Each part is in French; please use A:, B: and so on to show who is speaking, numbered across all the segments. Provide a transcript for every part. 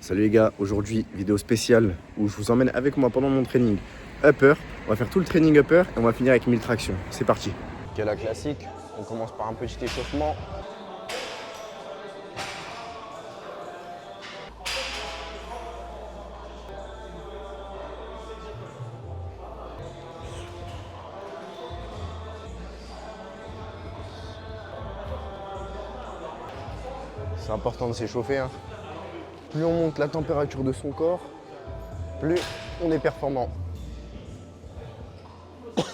A: Salut les gars, aujourd'hui vidéo spéciale où je vous emmène avec moi pendant mon training upper. On va faire tout le training upper et on va finir avec 1000 tractions. C'est parti.
B: Ok, la classique, on commence par un petit échauffement. C'est important de s'échauffer, hein. Plus on monte la température de son corps, plus on est performant. Attends,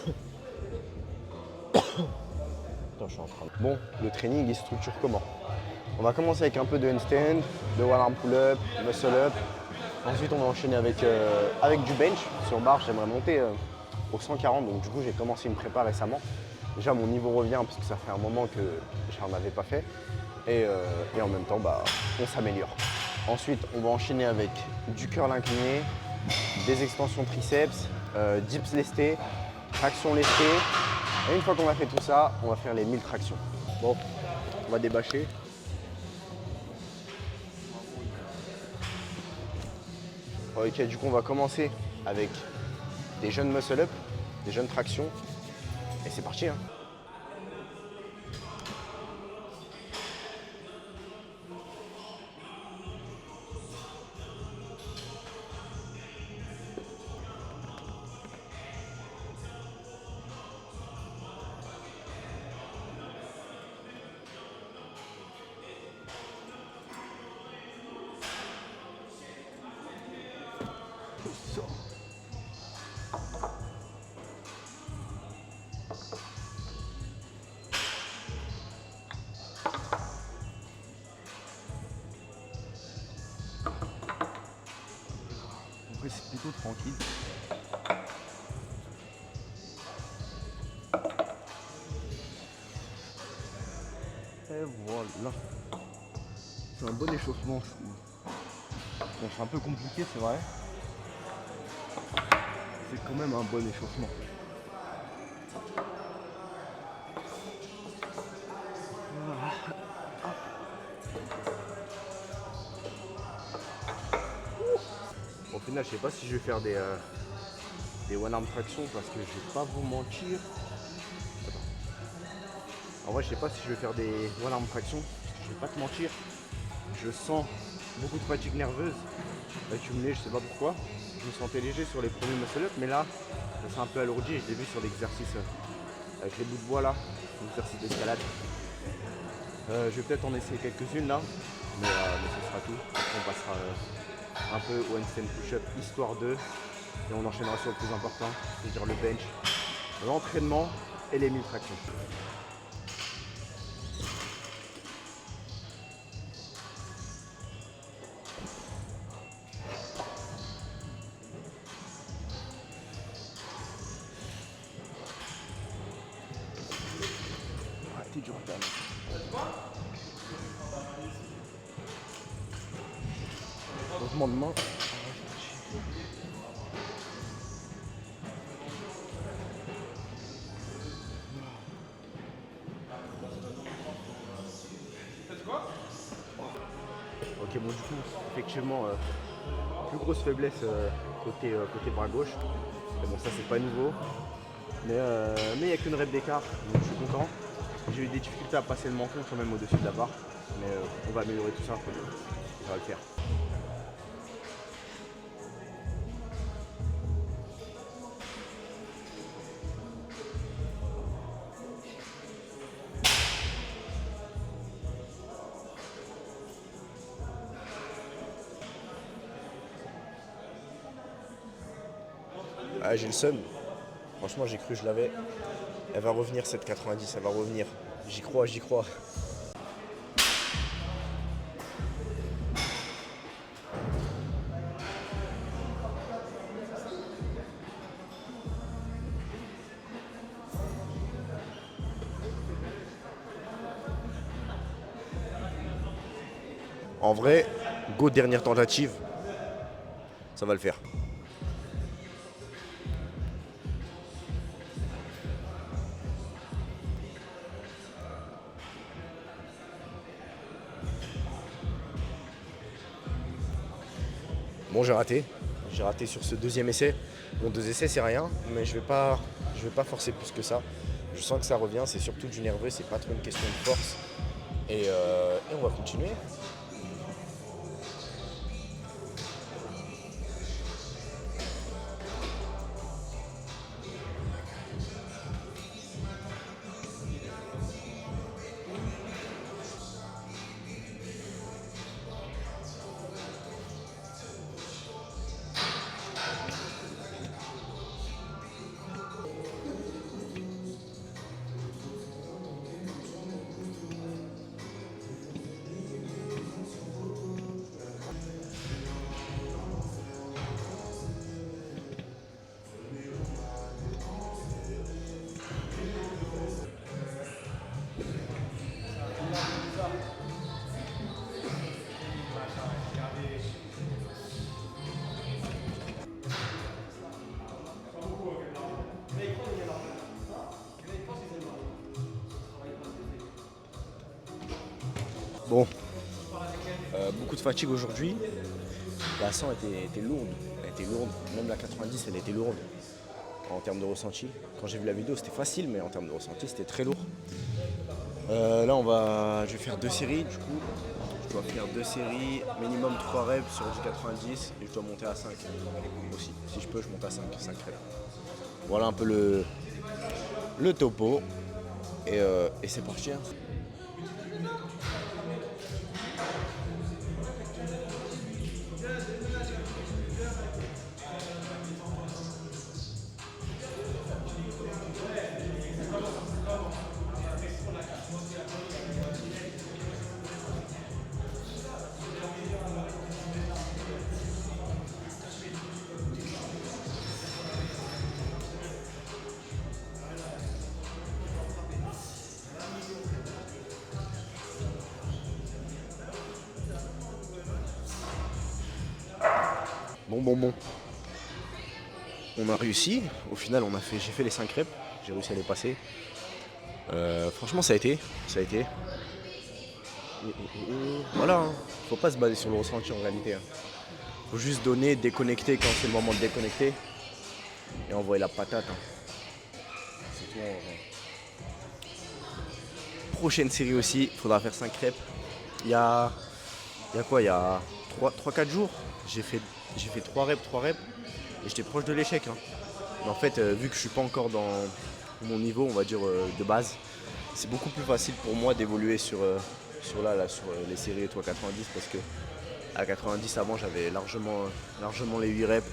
B: je suis en train de... Bon, le training, il se structure comment? On va commencer avec un peu de handstand, de wall arm pull-up, muscle up. Ensuite, on va enchaîner avec du bench. Sur barre, j'aimerais monter au 140, donc du coup, j'ai commencé une prépa récemment. Déjà, mon niveau revient parce que ça fait un moment que j'en avais pas fait. Et en même temps, on s'améliore. Ensuite, on va enchaîner avec du curl incliné, des extensions triceps, dips lestés, traction lestée. Et une fois qu'on a fait tout ça, on va faire les 1000 tractions. Bon, on va débâcher. Ok, du coup, on va commencer avec des jeunes muscle-up, des jeunes tractions. Et c'est parti, hein.
A: Après c'est plutôt tranquille. Et voilà. C'est un bon échauffement, je trouve. Bon, c'est un peu compliqué, c'est vrai. C'est quand même un bon échauffement. Au final, je sais pas si je vais faire des one arm traction parce que je vais pas vous mentir. Attends. En vrai, je sais pas si je vais faire des one arm traction. Je vais pas te mentir. Je sens beaucoup de fatigue nerveuse accumulée, je sais pas pourquoi. Je me sentais léger sur les premiers muscle up, mais là, ça s'est un peu alourdi. Je l'ai vu sur l'exercice avec les bouts de bois là, l'exercice d'escalade. Je vais peut-être en essayer quelques-unes là, mais ce sera tout. Après, on passera un peu au handstand push-up histoire de, et on enchaînera sur le plus important, c'est-à-dire le bench, l'entraînement et les 1000 tractions. Arrêtez du retard. Changement de main. Ok, bon, du coup, effectivement, plus grosse faiblesse côté bras gauche. Mais bon, ça, c'est pas nouveau. Mais il n'y a qu'une rep d'écart, donc je suis content. J'ai eu des difficultés à passer le menton quand même au-dessus de la barre. Mais on va améliorer tout ça, ça va le faire. Ah, j'ai le seum. Franchement, j'ai cru que je l'avais. Elle va revenir cette 90, elle va revenir. J'y crois, j'y crois. En vrai, go dernière tentative. Ça va le faire.
B: Bon, j'ai raté. J'ai raté sur ce deuxième essai. Bon, 2 essais, c'est rien, mais je vais pas forcer plus que ça. Je sens que ça revient, c'est surtout du nerveux, c'est pas trop une question de force. Et on va continuer. Bon, beaucoup de fatigue aujourd'hui. La 100 était lourde. Elle était lourde. Même la 90, elle était lourde en termes de ressenti. Quand j'ai vu la vidéo, c'était facile, mais en termes de ressenti, c'était très lourd. Là, je vais faire 2 séries du coup. Je dois faire 2 séries, minimum 3 reps sur du 90 et je dois monter à 5 aussi. Si je peux, je monte à 5 reps. Voilà un peu le topo. Et c'est parti. Hein. Bon. On a réussi. Au final, j'ai fait les 5 reps. J'ai réussi à les passer. Franchement, ça a été. Voilà. Hein. Faut pas se baser sur le ressenti en réalité. Hein. Faut juste donner, déconnecter quand c'est le moment de déconnecter. Et envoyer la patate. Hein. C'est tout. Prochaine série aussi, il faudra faire 5 reps. Il y a 3-4 jours, j'ai fait 3 reps et j'étais proche de l'échec. Hein. Mais en fait, vu que je suis pas encore dans mon niveau, on va dire, de base, c'est beaucoup plus facile pour moi d'évoluer sur les séries 3-90 parce que à 90 avant j'avais largement les 8 reps,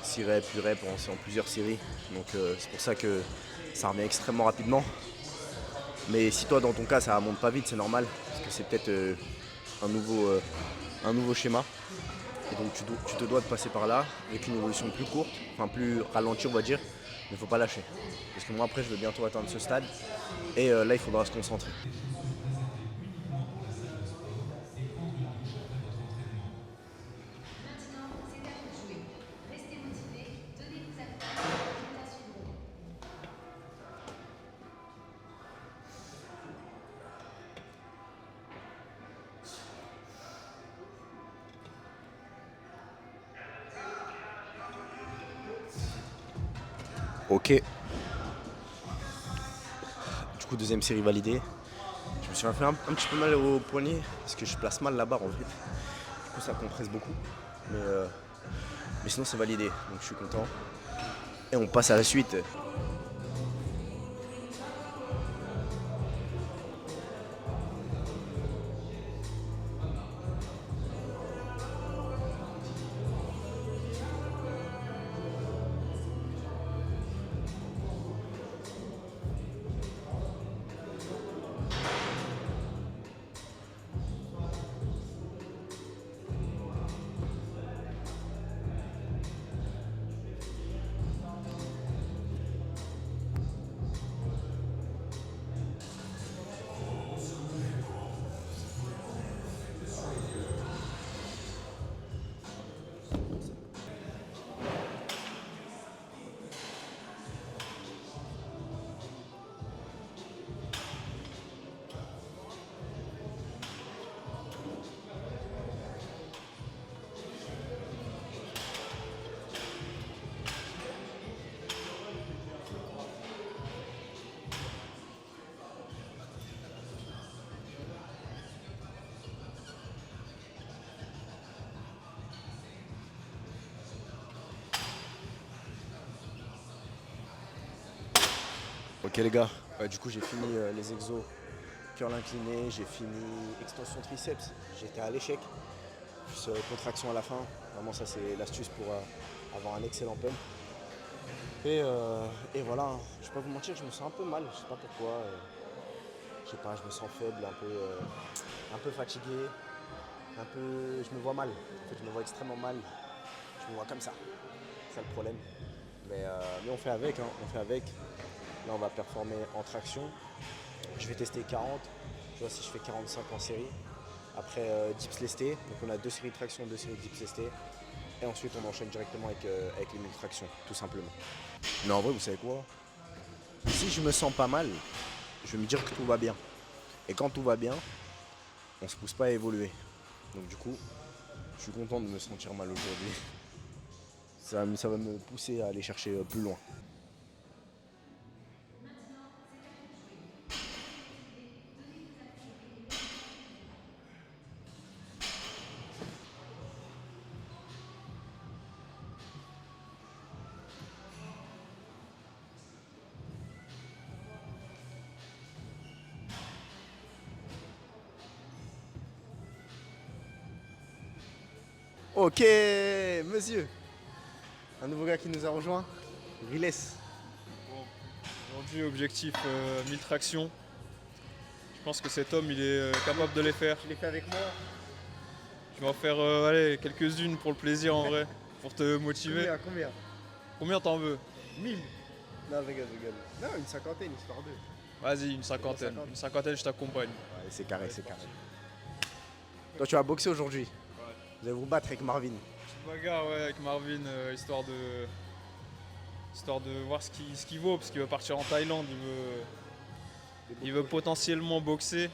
B: 6 reps, 8 reps en plusieurs séries. Donc c'est pour ça que ça remet extrêmement rapidement. Mais si toi dans ton cas ça remonte pas vite, c'est normal, parce que c'est peut-être un nouveau schéma. Et donc tu te dois de passer par là avec une évolution plus courte, enfin plus ralentie on va dire, mais il faut pas lâcher. Parce que moi après je veux bientôt atteindre ce stade et là il faudra se concentrer. Ok. Du coup, deuxième série validée. Je me suis fait un petit peu mal au poignet parce que je place mal la barre en fait. Du coup, ça compresse beaucoup. Mais sinon, c'est validé. Donc, je suis content. Et on passe à la suite. Ok les gars, du coup j'ai fini les exos curl incliné, j'ai fini extension triceps, j'étais à l'échec, plus contraction à la fin, vraiment ça c'est l'astuce pour avoir un excellent pump. Et voilà, hein. Je vais pas vous mentir, je me sens un peu mal, je sais pas pourquoi, je sais pas, je me sens faible, un peu fatigué, je me vois mal, en fait je me vois extrêmement mal, je me vois comme ça, c'est ça le problème. Mais on fait avec, hein, on fait avec. Là, on va performer en traction. Je vais tester 40. Je vois si je fais 45 en série. Après, dips lestés. Donc, on a 2 séries de traction, 2 séries de dips lestés. Et ensuite, on enchaîne directement avec les 1000 tractions, tout simplement. Mais en vrai, vous savez quoi? Si je me sens pas mal, je vais me dire que tout va bien. Et quand tout va bien, on se pousse pas à évoluer. Donc, du coup, je suis content de me sentir mal aujourd'hui. Ça va me pousser à aller chercher plus loin. Ok, monsieur. Un nouveau gars qui nous a rejoint. Riles.
C: Bon, aujourd'hui, objectif 1000 tractions. Je pense que cet homme, il est capable de les faire.
B: Tu l'as fait avec moi?
C: Je vais en faire allez, quelques-unes pour le plaisir en vrai, pour te motiver.
B: Combien?
C: Combien t'en veux?
B: 1000. Non, je rigole. Non, une cinquantaine, histoire d'eux.
C: Vas-y, une cinquantaine.
B: 50.
C: Une cinquantaine, je t'accompagne.
B: Ouais, c'est carré, c'est carré. Toi, tu vas boxer aujourd'hui.
C: Ouais.
B: Vous allez vous battre avec Marvin.
C: Petite bagarre ouais, avec Marvin, histoire de voir ce qu'il vaut, parce qu'il veut partir en Thaïlande, il veut potentiellement boxer.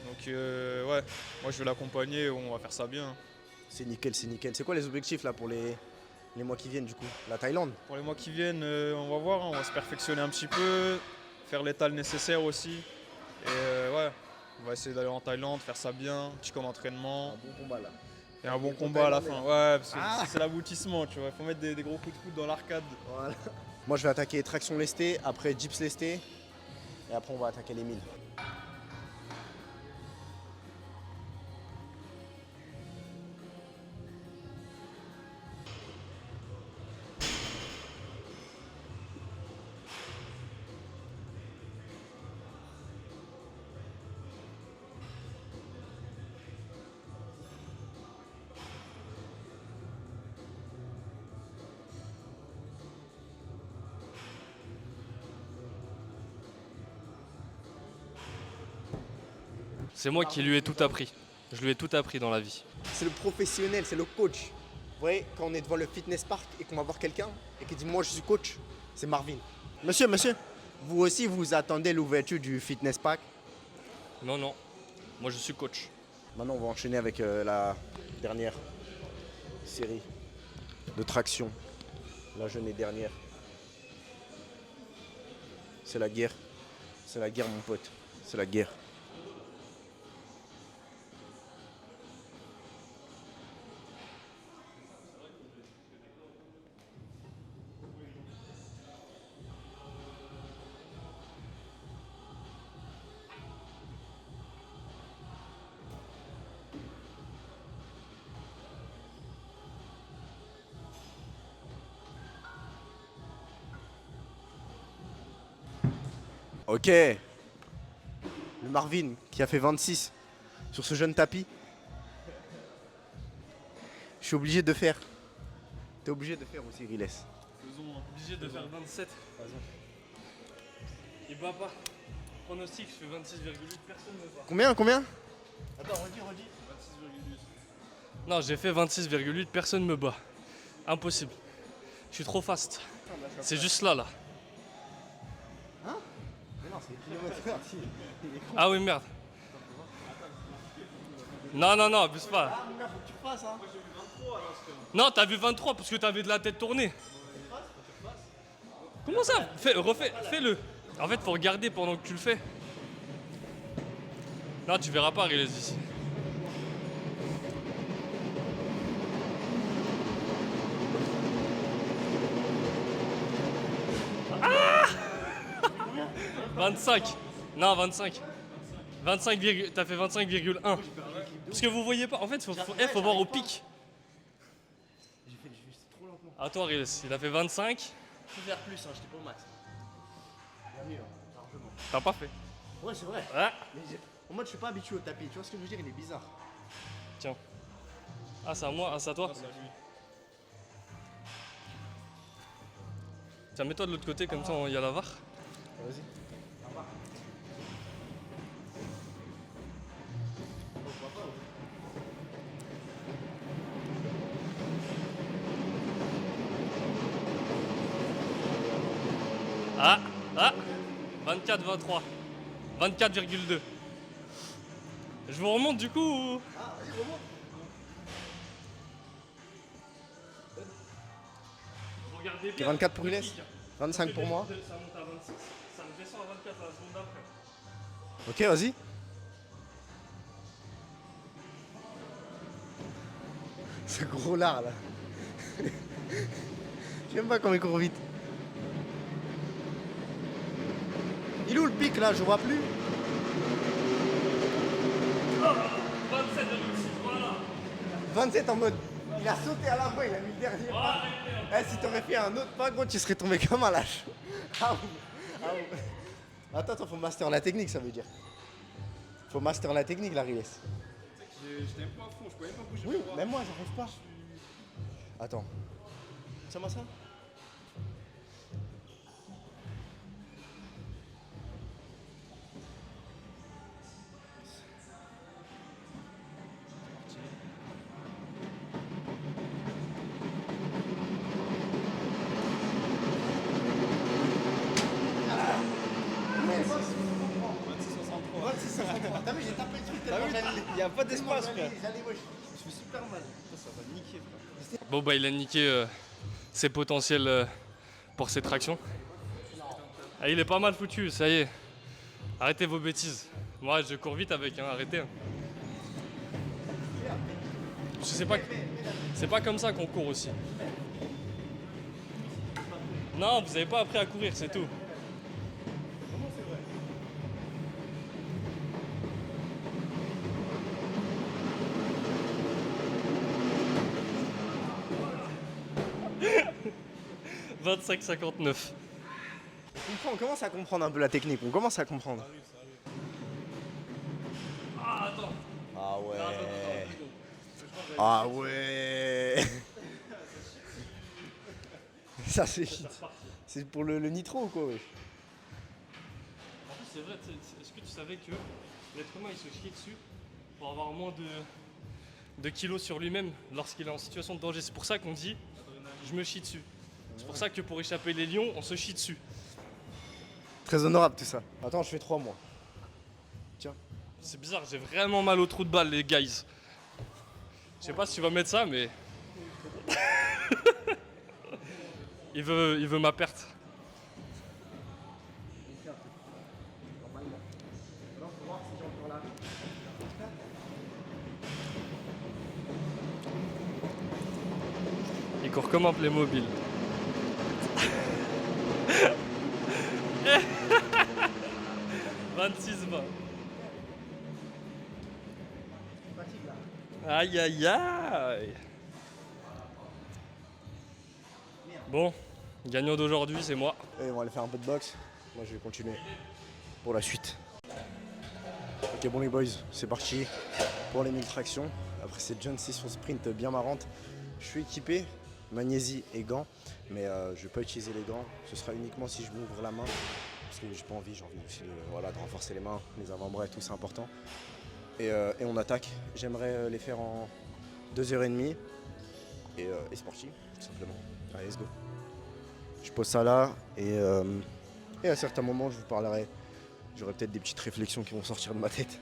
C: Donc ouais, moi je vais l'accompagner, on va faire ça bien.
B: C'est nickel, c'est nickel. C'est quoi les objectifs là pour les mois qui viennent du coup? La Thaïlande?
C: Pour les mois qui viennent, on va voir, hein, on va se perfectionner un petit peu, faire l'étal nécessaire aussi. Et ouais, on va essayer d'aller en Thaïlande, faire ça bien, petit camp d'entraînement.
B: Un bon combat là.
C: Et un bon combat à la fin. Ouais, parce que c'est l'aboutissement, tu vois. Il faut mettre des gros coups de coude dans l'arcade.
B: Voilà. Moi, je vais attaquer traction lestée, après dips lestés. Et après, on va attaquer les 1000.
D: C'est moi qui lui ai tout appris. Je lui ai tout appris dans la vie.
B: C'est le professionnel, c'est le coach. Vous voyez, quand on est devant le fitness park et qu'on va voir quelqu'un et qui dit moi je suis coach, c'est Marvin. Monsieur, vous aussi vous attendez l'ouverture du fitness park?
D: Non, non. Moi, je suis coach.
B: Maintenant, on va enchaîner avec la dernière série de traction. La jeune et dernière. C'est la guerre. C'est la guerre, mon pote. C'est la guerre. Ok. Le Marvin qui a fait 26 sur ce jeune tapis. Je suis obligé de faire. T'es obligé de faire aussi, Riles.
D: Faisons obligé de faire 27. Il bat pas. Pronostic, je fais 26,8. Personne ne bat.
B: Combien?
D: Attends, redis. 26,8. Non, j'ai fait 26,8. Personne me bat. Impossible. Je suis trop fast. C'est juste là.
B: Hein? Mais non, c'est kilomètre-heure.
D: Ah oui, merde. Non, abuse pas.
B: Ah, mon gars, faut que tu fasses, hein.
D: Non, t'as vu 23 parce que t'avais de la tête tournée. Comment ça? Fais-le. En fait, faut regarder pendant que tu le fais. Non, tu verras pas, Riles ici. 25. Non, 25. 25, t'as fait 25,1. Parce que vous voyez pas. En fait, faut voir au pic.
B: J'ai fait trop lentement.
D: À toi, Riles. Il a fait 25.
B: Je peux faire plus, hein, j'étais pas au max. Bien mieux, hein, largement.
D: T'as pas fait.
B: Ouais, c'est vrai.
D: Ah,
B: Mais en mode, je suis pas habitué au tapis. Tu vois ce que je veux dire? Il est bizarre.
D: tiens. Ah, c'est à moi. Ah, c'est à toi. Tiens, mets-toi de l'autre côté, comme ça, il y a la VAR.
B: Vas-y.
D: Ah, 24, 23. 24,2. Je vous remonte du coup ou...
B: Ah, vas-y, remonte.
D: Vous regardez bien.
B: 24 pour Riles, 25 pour moi.
D: Ça monte à 26. Ça me descend à 24 la seconde d'après.
B: Ok, vas-y. Ce gros lard là. J'aime pas comment il court vite. Il est où le pic là? Je vois plus.
D: 27,6, voilà.
B: 27 en mode. Il a sauté à la main, il a mis le dernier pas. Eh, si t'aurais fait un autre pas, gros, tu serais tombé comme un lâche. Ah oui. Ah oui. Attends, faut master la technique, ça veut dire. Faut master la technique, la Riles.
C: Je n'aime pas à fond, je pouvais pas bouger.
B: Oui, même moi, j'arrive pas. Attends. Tiens-moi ça. T'as vu, j'ai tapé le truc tellement j'allais.
C: Il n'y a pas d'espace, frère.
B: Je suis super mal.
C: Ça va niquer, frère.
D: Bon bah il a niqué ses potentiels pour ses tractions. Ah, il est pas mal foutu, ça y est. Arrêtez vos bêtises. Moi je cours vite avec, hein, arrêtez. Hein. Je sais pas. C'est pas comme ça qu'on court aussi. Non, vous avez pas appris à courir, c'est tout. « 25,59. »
B: On commence à comprendre un peu la technique, on commence à comprendre.
D: Ah attends.
B: Ah ouais.
D: Attends.
B: Ah ouais. Ça c'est shit. C'est pour le nitro ou quoi, wesh?
D: En plus c'est vrai, est-ce que tu savais que l'être humain il se chie dessus pour avoir moins de kilos sur lui-même lorsqu'il est en situation de danger. C'est pour ça qu'on dit je me chie dessus. C'est pour ça que pour échapper les lions, on se chie dessus.
B: Très honorable tout ça. Attends, je fais 3 mois. Tiens.
D: C'est bizarre, j'ai vraiment mal au trou de balle les guys. Je sais pas si tu vas mettre ça mais... il veut ma perte. Il court comme un Playmobil. « 26-20. » Aïe aïe aïe. Bon, gagnant d'aujourd'hui c'est moi.
B: Et on va aller faire un peu de boxe. Moi je vais continuer pour la suite. Ok bon les boys, c'est parti pour les 1000 tractions. Après cette John 6 sur sprint bien marrante. Je suis équipé, magnésie et gants. Mais je vais pas utiliser les gants. Ce sera uniquement si je m'ouvre la main. Parce que j'ai pas envie, j'ai envie aussi de renforcer les mains, les avant-bras et tout, c'est important. Et on attaque. J'aimerais les faire en 2h30. Et c'est parti, tout simplement. Allez, let's go. Je pose ça là et à certains moments je vous parlerai. J'aurai peut-être des petites réflexions qui vont sortir de ma tête.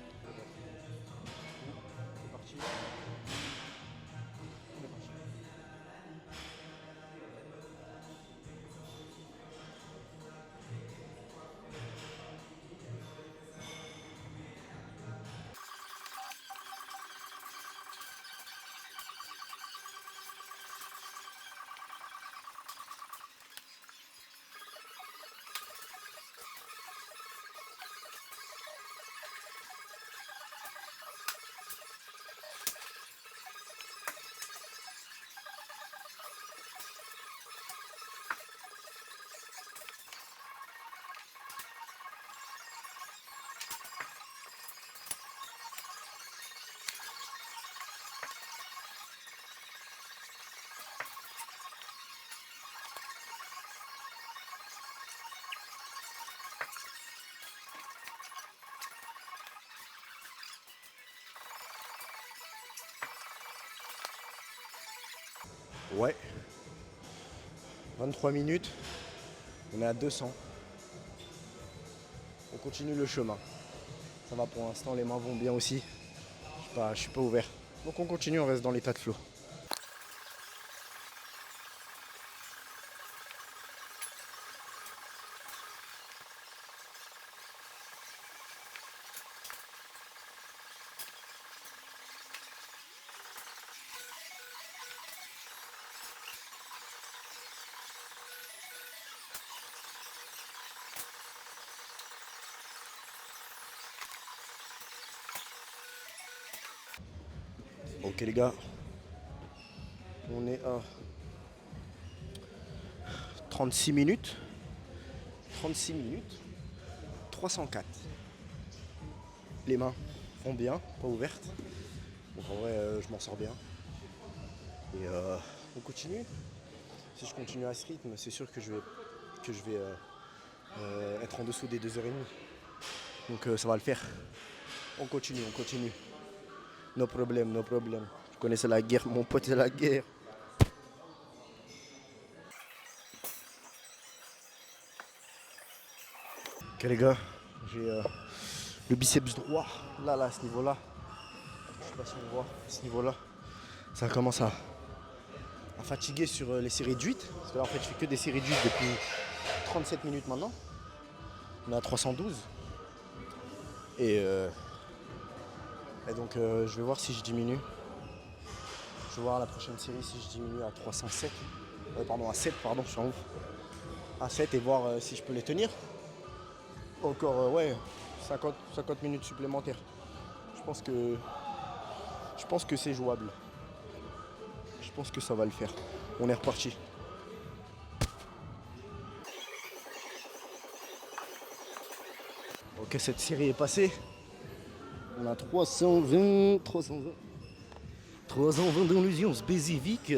B: Ouais. 23 minutes. On est à 200. On continue le chemin. Ça va pour l'instant, les mains vont bien aussi. Je suis pas ouvert. Donc on continue, on reste dans l'état de flow. Ok les gars, on est à 36 minutes. 36 minutes. 304. Les mains vont bien, pas ouvertes. Donc en vrai, je m'en sors bien. Et on continue. Si je continue à ce rythme, c'est sûr que je vais être en dessous des 2h30. Donc ça va le faire. On continue, on continue. No problème, no problème. Je connaissais la guerre, mon pote, c'est la guerre. Ok les gars, j'ai le biceps droit, là, à ce niveau-là. Je sais pas si on voit, à ce niveau-là. Ça commence à fatiguer sur les séries de 8. Parce que là, en fait, je fais que des séries de 8 depuis 37 minutes maintenant. On est à 312. Et donc, je vais voir si je diminue. Je vais voir la prochaine série si je diminue à 307. À 7, pardon, je suis en ouf. À 7 et voir si je peux les tenir. Encore, 50 minutes supplémentaires. Je pense que c'est jouable. Je pense que ça va le faire. On est reparti. Ok, cette série est passée. On a 320 d'illusions spécifiques.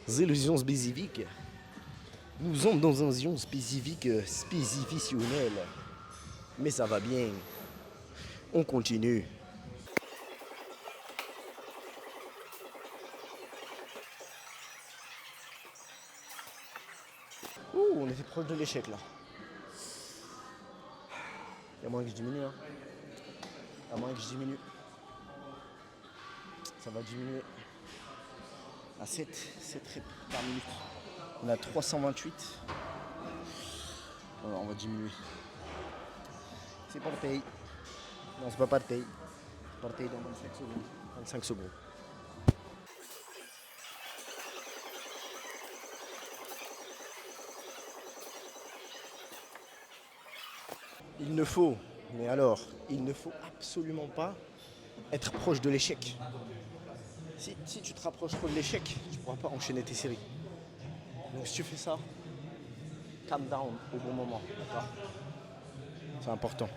B: Illusions spécifiques. Nous sommes dans un ion spécifique spécificionnel. Mais ça va bien. On continue. Ouh, on était proche de l'échec là. Il y a moyen que je diminue. Hein. Il y a moyen que je diminue. Ça va diminuer à 7 reps par minute. On a 328. Alors, on va diminuer. C'est parti. Non, c'est pas parti. Parti dans 25 secondes. 25 secondes. Il ne faut, mais alors, il ne faut absolument pas être proche de l'échec. Si tu te rapproches trop de l'échec, tu ne pourras pas enchaîner tes séries. Donc si tu fais ça, calm down au bon moment. D'accord ? C'est important.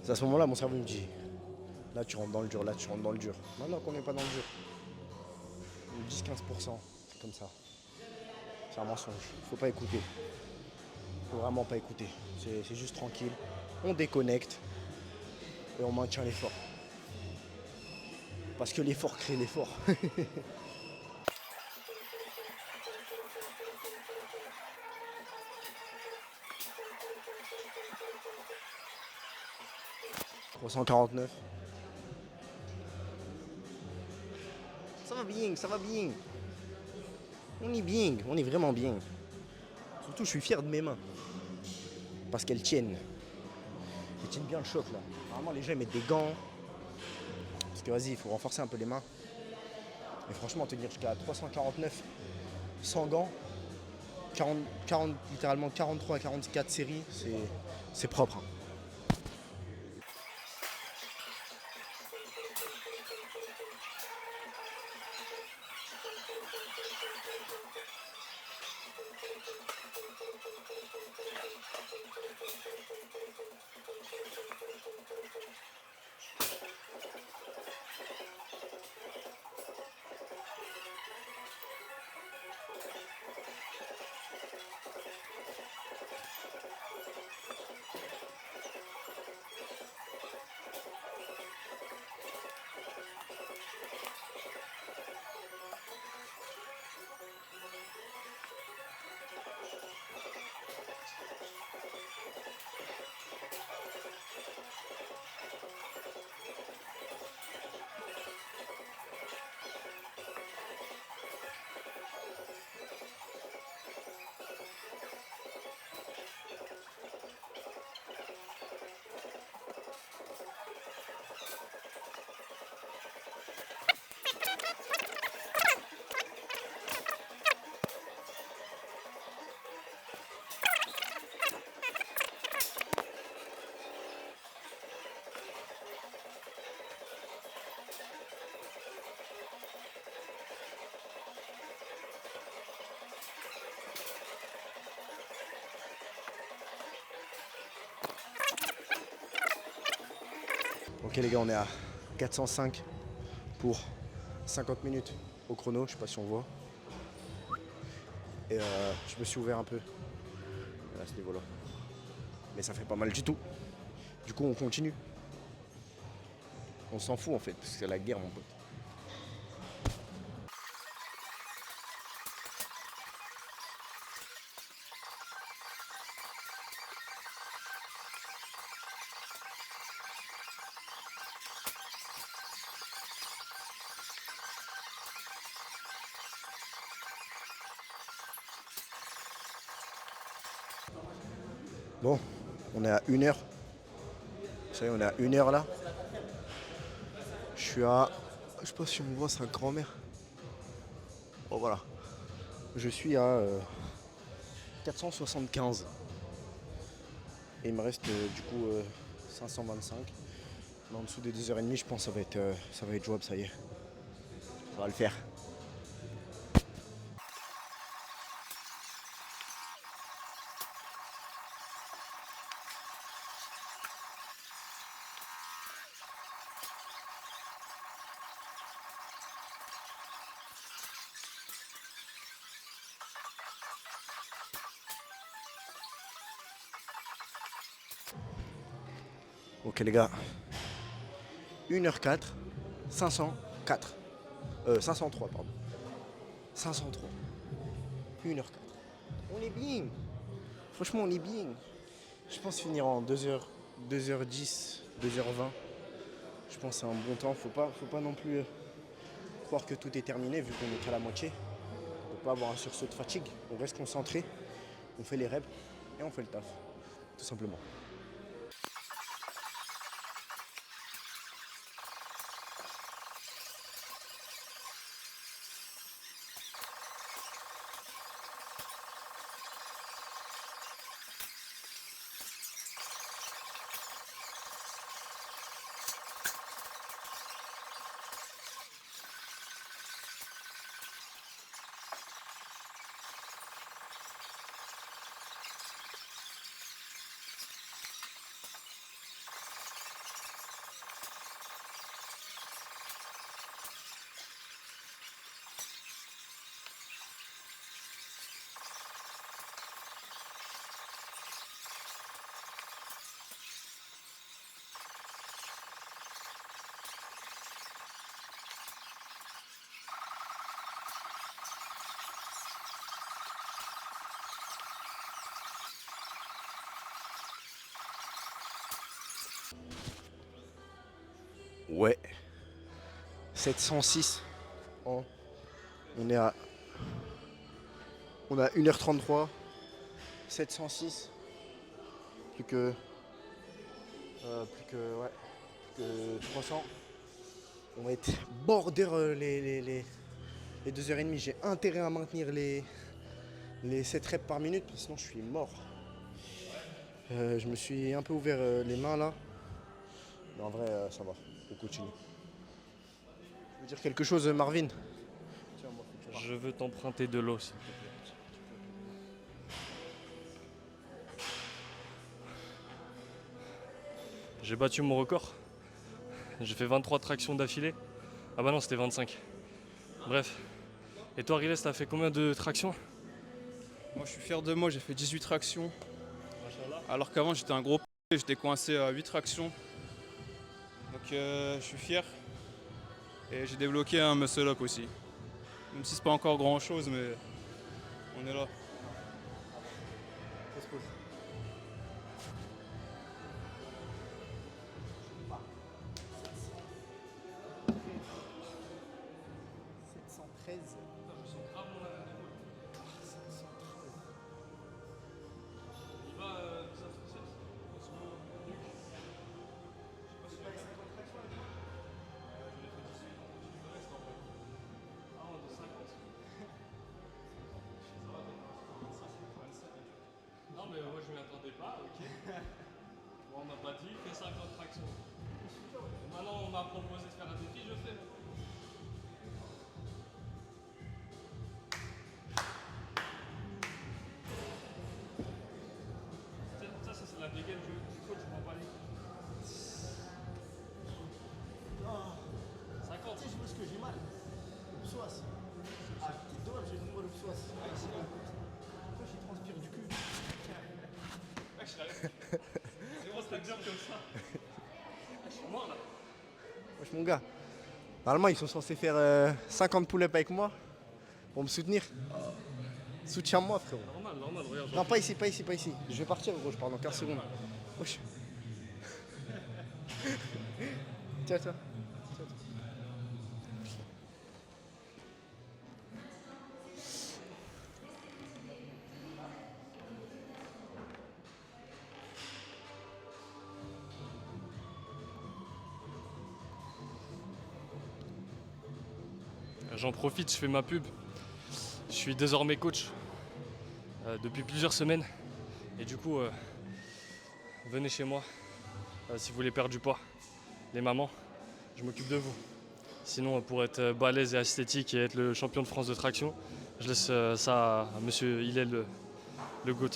B: C'est à ce moment-là, mon cerveau me dit, là tu rentres dans le dur, là tu rentres dans le dur. Maintenant qu'on n'est pas dans le dur, 10-15%, c'est comme ça. C'est un mensonge, faut pas écouter. Faut vraiment pas écouter. C'est juste tranquille. On déconnecte et on maintient l'effort. Parce que l'effort crée l'effort. « 349. Ça va bien, ça va bien. On est vraiment bien. Surtout, je suis fier de mes mains. Parce qu'elles tiennent. Elles tiennent bien le choc là. Normalement, les gens ils mettent des gants. Parce que vas-y, il faut renforcer un peu les mains. Et franchement, tenir jusqu'à 349 sans gants, littéralement 43 à 44 séries, c'est propre. Hein. Ok les gars, on est à 405 pour 50 minutes au chrono, je sais pas si on voit. Et je me suis ouvert un peu à ce niveau-là. Mais ça fait pas mal du tout. Du coup on continue. On s'en fout en fait, parce que c'est la guerre mon pote. Bon, on est à 1 heure. Ça y est, on est à 1 heure là. Je suis à... Je sais pas si on voit, c'est un grand-mère. Bon voilà. Je suis à 475. Et il me reste du coup 525. Mais en dessous des 2h30, je pense que ça va être jouable, ça y est. Ça va le faire. Ok les gars, 1h04, 504. 503 pardon. 503. 1h04. On est bien. Franchement on est bien. Je pense finir en 2h, 2h10, 2h20. Je pense que c'est un bon temps. Faut pas non plus croire que tout est terminé vu qu'on est qu'à la moitié. On peut pas avoir un sursaut de fatigue. On reste concentré, on fait les reps et on fait le taf. Tout simplement. Ouais. 706. On est à. On a 1h33. 706. Plus que. Ouais. Plus que 300. On va être border les 2h30. J'ai intérêt à maintenir les 7 reps par minute, parce que sinon je suis mort. Je me suis un peu ouvert les mains là. Mais en vrai, ça va. On continue. Tu veux dire quelque chose, Marvin?
D: Je veux t'emprunter de l'eau, s'il te plaît. J'ai battu mon record. J'ai fait 23 tractions d'affilée. Ah bah non, c'était 25. Bref. Et toi, Riles, t'as fait combien de tractions?
C: Moi je suis fier de moi, j'ai fait 18 tractions. Alors qu'avant j'étais un gros p, j'étais coincé à 8 tractions. Donc je suis fier. Et j'ai débloqué un muscle up aussi. Même si c'est pas encore grand chose, mais on est là.
D: Non mais moi je m'y attendais pas, ok. Bon, on m'a pas dit, fais 50 tractions. Maintenant on m'a proposé de faire un défi, je fais. Ça c'est la dégaine du coach, je m'en bats les couilles. C'est bon, c'était dur comme ça. Je suis mort là.
B: Wesh mon gars, normalement ils sont censés faire 50 pull-ups avec moi pour me soutenir. Soutiens-moi frérot.
D: Normal, regarde.
B: Non pas ici, pas ici, pas ici. Je vais partir gros, je pars dans 15 secondes. Wesh. Tiens, tiens.
D: J'en profite, je fais ma pub. Je suis désormais coach depuis plusieurs semaines. Et du coup, venez chez moi si vous voulez perdre du poids. Les mamans, je m'occupe de vous. Sinon, pour être balèze et esthétique et être le champion de France de traction, je laisse ça à monsieur Hillel, le GOAT.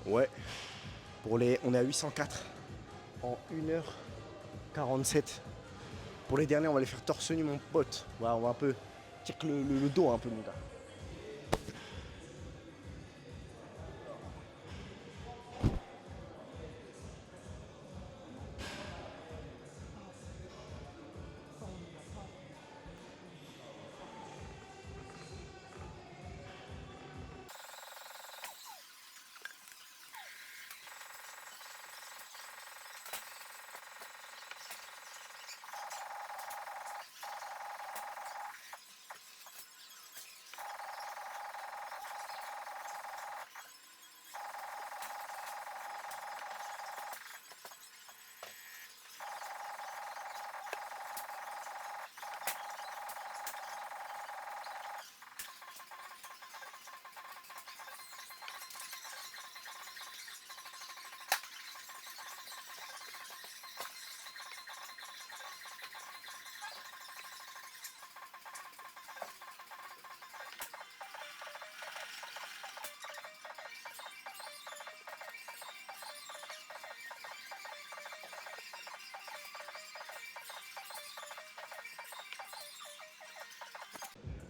B: Ouais. On est à 804 en 1h47. Pour les derniers, on va les faire torse nu, mon pote. Voilà, on va un peu check le dos un peu, mon gars.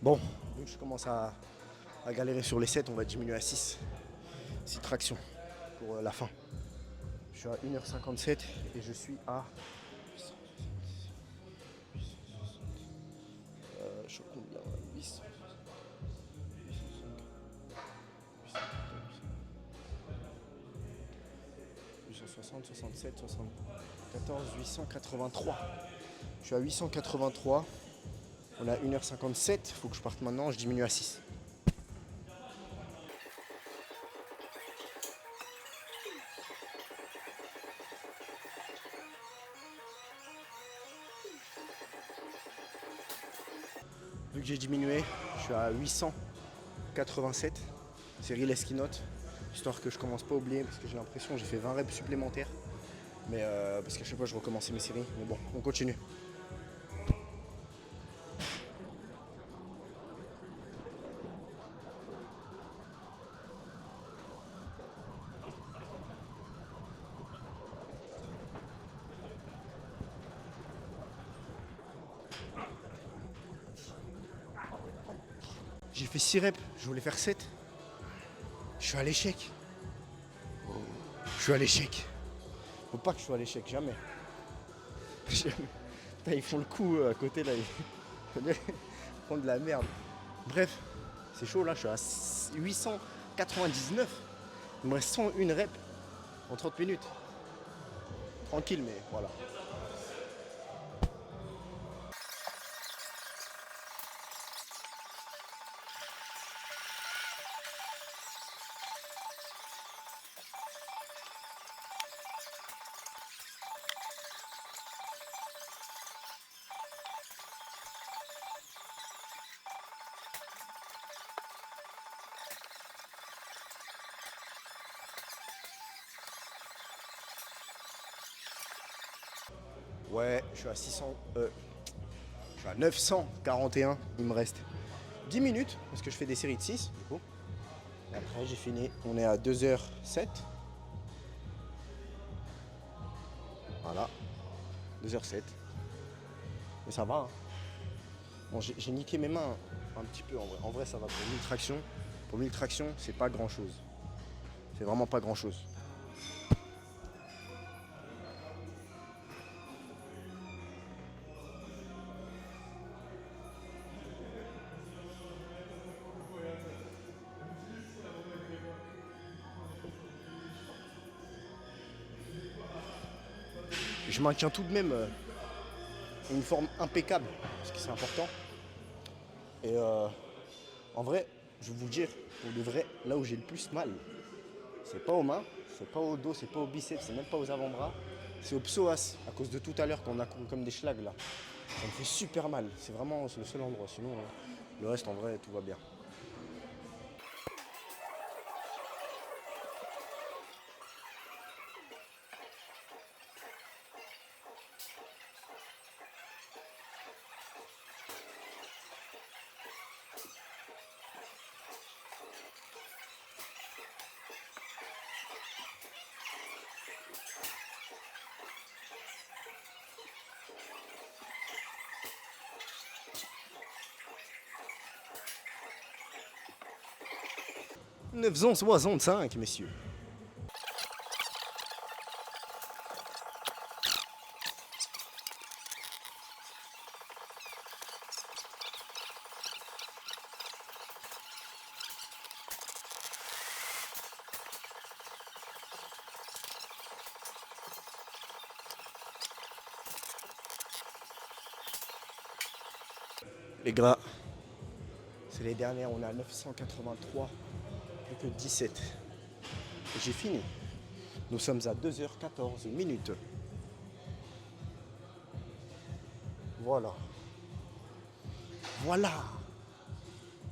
B: Bon, vu que je commence à galérer sur les 7, on va diminuer à 6. 6 tractions pour la fin. Je suis à 1h57 et je suis à 860, 67, 74, 883. Je suis à 883. On a 1h57, il faut que je parte maintenant, je diminue à 6. Vu que j'ai diminué, je suis à 887. C'est real esquinote, histoire que je commence pas à oublier parce que j'ai l'impression que j'ai fait 20 reps supplémentaires. Mais parce qu'à chaque fois je recommençais mes séries. Mais bon, on continue. J'ai fait 6 reps, je voulais faire 7. Je suis à l'échec. Je suis à l'échec. Faut pas que je sois à l'échec, jamais. Jamais. Putain, ils font le coup à côté là. Ils font de la merde. Bref, c'est chaud là, je suis à 899. Il me reste 101 reps en 30 minutes. Tranquille, mais voilà. Ouais, je suis à 600. Je suis à 941. Il me reste 10 minutes parce que je fais des séries de 6 du coup. Et après j'ai fini. On est à 2h07. Voilà. 2h07. Mais ça va. Hein. Bon, j'ai niqué mes mains un petit peu en vrai. En vrai ça va pour 1000 tractions. Pour 1000 tractions, c'est pas grand chose. C'est vraiment pas grand chose. Je maintiens tout de même une forme impeccable, parce que c'est important. Et en vrai, je vais vous dire, pour de vrai, là où j'ai le plus mal, c'est pas aux mains, c'est pas au dos, c'est pas aux biceps, c'est même pas aux avant-bras, c'est au psoas, à cause de tout à l'heure qu'on a couru comme des schlags là. Ça me fait super mal, c'est vraiment le seul endroit, sinon le reste en vrai tout va bien. « 965, messieurs. Les gars, c'est les dernières, on est à 983, plus que 17. Et j'ai fini. Nous sommes à 2h14 minutes. Voilà. Voilà.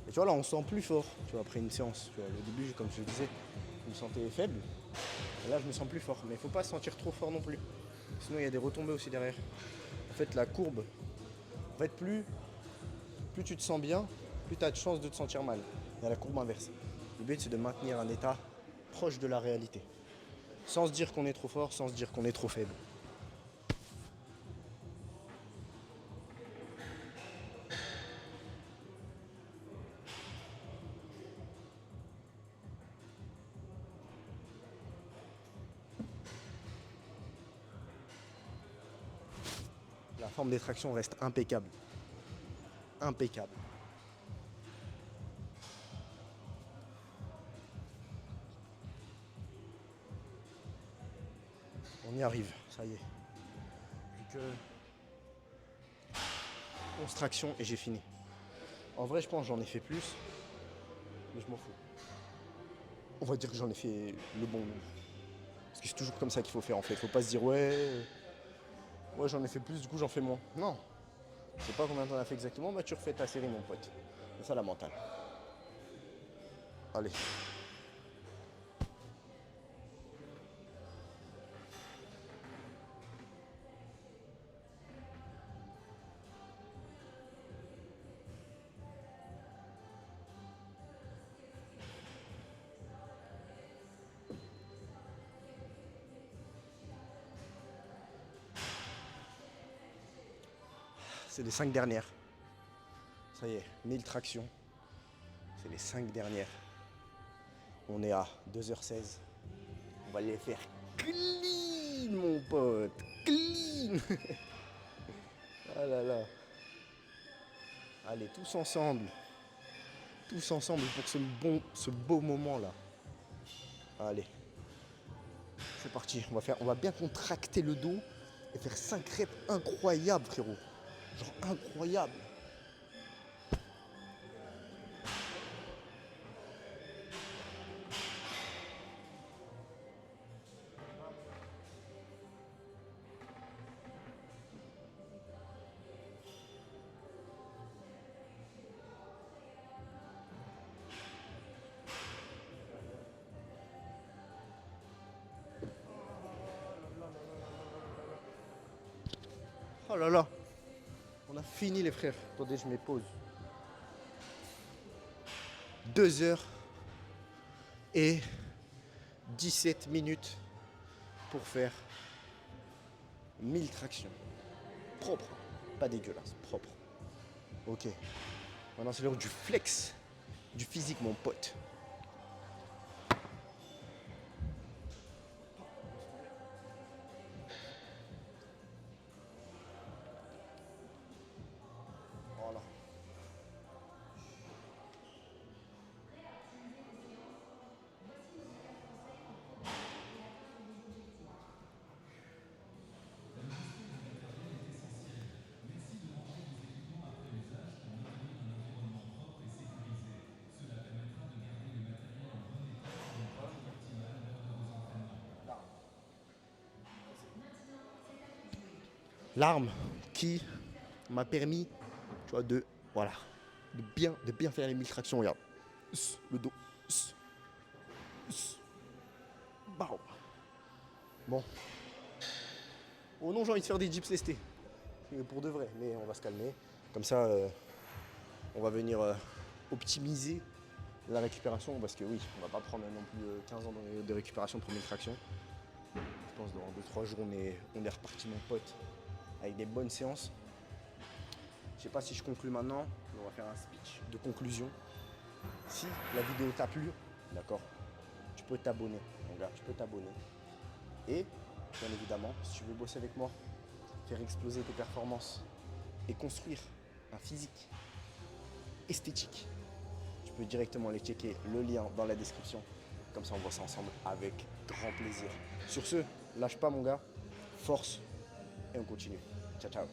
B: Et tu vois là on se sent plus fort, tu vois, après une séance. Tu vois, au début, comme je te disais, je me sentais faible. Et là je me sens plus fort. Mais il faut pas se sentir trop fort non plus. Sinon il y a des retombées aussi derrière. En fait la courbe, en fait plus tu te sens bien, plus tu as de chances de te sentir mal. Il y a la courbe inverse. Le but c'est de maintenir un état proche de la réalité. Sans se dire qu'on est trop fort, sans se dire qu'on est trop faible. La forme des tractions reste impeccable. Impeccable. On y arrive, ça y est. Plus que 11 tractions et j'ai fini. En vrai, je pense que j'en ai fait plus, mais je m'en fous. On va dire que j'en ai fait le bon nombre. Parce que c'est toujours comme ça qu'il faut faire en fait. Faut pas se dire ouais j'en ai fait plus, du coup j'en fais moins. Non. Je sais pas combien t'en as fait exactement, bah tu refais ta série mon pote. C'est ça la mentale. Allez. C'est les 5 dernières. Ça y est, 1000 tractions. C'est les 5 dernières. On est à 2h16. On va les faire clean, mon pote. Clean. Ah là là. Allez, tous ensemble. Tous ensemble pour ce beau moment là. Allez. C'est parti. On va bien contracter le dos et faire 5 reps incroyables, frérot. Genre incroyable. Oh là là. On a fini les frères. Attendez, je mets pause. 2 heures et 17 minutes pour faire 1000 tractions. Propre. Pas dégueulasse. Propre. Ok. Maintenant c'est l'heure du flex. Du physique mon pote. Voilà. L'arme qui m'a permis, tu vois, voilà, de bien faire les 1000 tractions. Regarde, le dos. Bam. Bon. Oh non, j'ai envie de faire des dips lestés. Pour de vrai, mais on va se calmer. Comme ça, on va venir optimiser la récupération. Parce que oui, on va pas prendre non plus 15 ans de récupération pour 1000 tractions. Je pense que dans 2-3 jours, on est reparti, mon pote, avec des bonnes séances. Je sais pas si je conclue maintenant, mais on va faire un speech de conclusion. Si la vidéo t'a plu, d'accord, tu peux t'abonner, mon gars, tu peux t'abonner. Et, bien évidemment, si tu veux bosser avec moi, faire exploser tes performances et construire un physique esthétique, tu peux directement aller checker le lien dans la description. Comme ça, on voit ça ensemble avec grand plaisir. Sur ce, lâche pas, mon gars, force et on continue. Ciao, ciao.